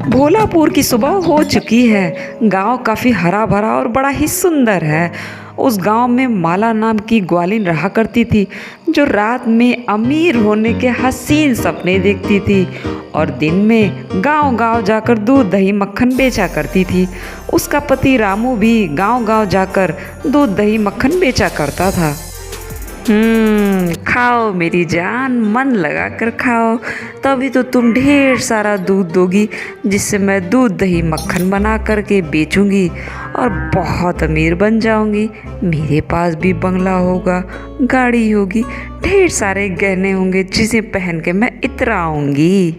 भोलापुर की सुबह हो चुकी है। गांव काफ़ी हरा भरा और बड़ा ही सुंदर है। उस गांव में माला नाम की ग्वालिन रहा करती थी, जो रात में अमीर होने के हसीन सपने देखती थी और दिन में गांव गांव जाकर दूध दही मक्खन बेचा करती थी। उसका पति रामू भी गांव गांव जाकर दूध दही मक्खन बेचा करता था। खाओ मेरी जान, मन लगा कर खाओ, तभी तो तुम ढेर सारा दूध दोगी, जिससे मैं दूध दही मक्खन बना करके बेचूंगी और बहुत अमीर बन जाऊंगी। मेरे पास भी बंगला होगा, गाड़ी होगी, ढेर सारे गहने होंगे, जिसे पहन के मैं इतराऊंगी।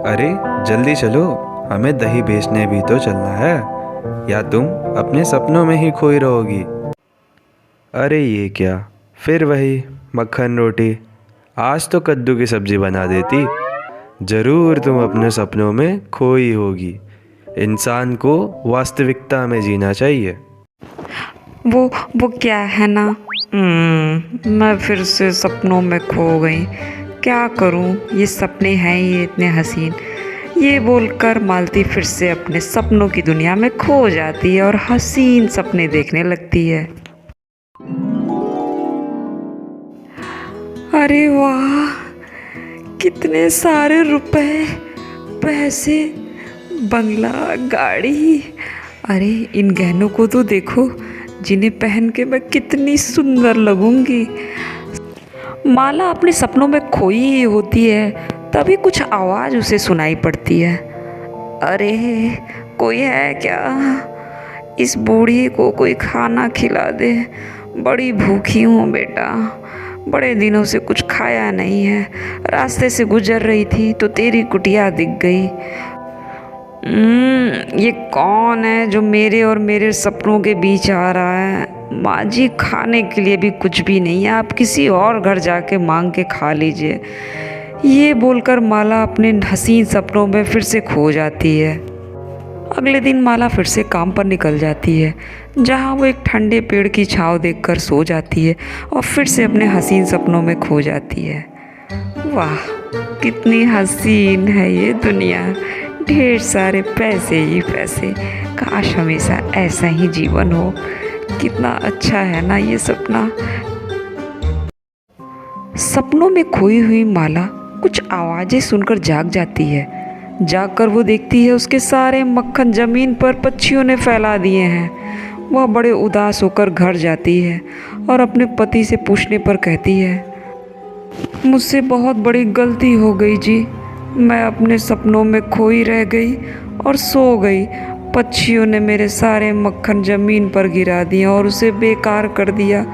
अरे जल्दी चलो, हमें दही बेचने भी तो चलना है, या तुम अपने सपनों में ही खोई रहोगी। अरे ये क्या, फिर वही मक्खन रोटी। आज तो कद्दू की सब्जी बना देती। ज़रूर तुम अपने सपनों में खोई होगी। इंसान को वास्तविकता में जीना चाहिए। वो क्या है ना, मैं फिर से सपनों में खो गई। क्या करूं, ये सपने हैं ये इतने हसीन। ये बोलकर मालती फिर से अपने सपनों की दुनिया में खो जाती है और हसीन सपने देखने लगती है। अरे वाह, कितने सारे रुपए, पैसे, बंगला, गाड़ी। अरे इन गहनों को तो देखो, जिन्हें पहन के मैं कितनी सुंदर लगूंगी। माला अपने सपनों में खोई ही होती है, तभी कुछ आवाज़ उसे सुनाई पड़ती है। अरे कोई है क्या? इस बूढ़ी को कोई खाना खिला दे, बड़ी भूखी हूँ बेटा, बड़े दिनों से कुछ खाया नहीं है। रास्ते से गुजर रही थी तो तेरी कुटिया दिख गई। ये कौन है जो मेरे और मेरे सपनों के बीच आ रहा है? माँ जी, खाने के लिए भी कुछ भी नहीं है, आप किसी और घर जाके मांग के खा लीजिए। ये बोलकर माला अपने हसीन सपनों में फिर से खो जाती है। अगले दिन माला फिर से काम पर निकल जाती है, जहाँ वो एक ठंडे पेड़ की छांव देखकर सो जाती है और फिर से अपने हसीन सपनों में खो जाती है। वाह, कितनी हसीन है ये दुनिया, ढेर सारे पैसे ही पैसे। काश हमेशा ऐसा ही जीवन हो, कितना अच्छा है ना ये सपना। सपनों में खोई हुई माला कुछ आवाज़ें सुनकर जाग जाती है। जागकर वो देखती है उसके सारे मक्खन ज़मीन पर पक्षियों ने फैला दिए हैं। वह बड़े उदास होकर घर जाती है और अपने पति से पूछने पर कहती है, मुझसे बहुत बड़ी गलती हो गई जी, मैं अपने सपनों में खोई रह गई और सो गई। पक्षियों ने मेरे सारे मक्खन ज़मीन पर गिरा दिए और उसे बेकार कर दिया।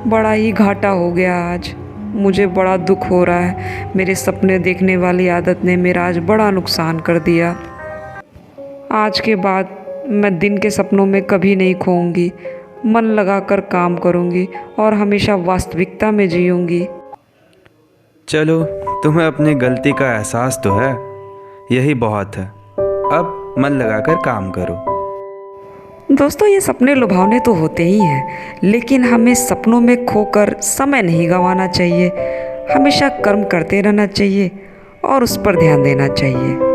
बड़ा ही घाटा हो गया आज, मुझे बड़ा दुख हो रहा है। मेरे सपने देखने वाली आदत ने मेरा आज बड़ा नुकसान कर दिया। आज के बाद मैं दिन के सपनों में कभी नहीं खोऊंगी, मन लगाकर काम करूंगी और हमेशा वास्तविकता में जीऊंगी। चलो, तुम्हें अपनी गलती का एहसास तो है, यही बहुत है। अब मन लगाकर काम करो। दोस्तों, ये सपने लुभावने तो होते ही हैं, लेकिन हमें सपनों में खोकर समय नहीं गंवाना चाहिए। हमेशा कर्म करते रहना चाहिए और उस पर ध्यान देना चाहिए।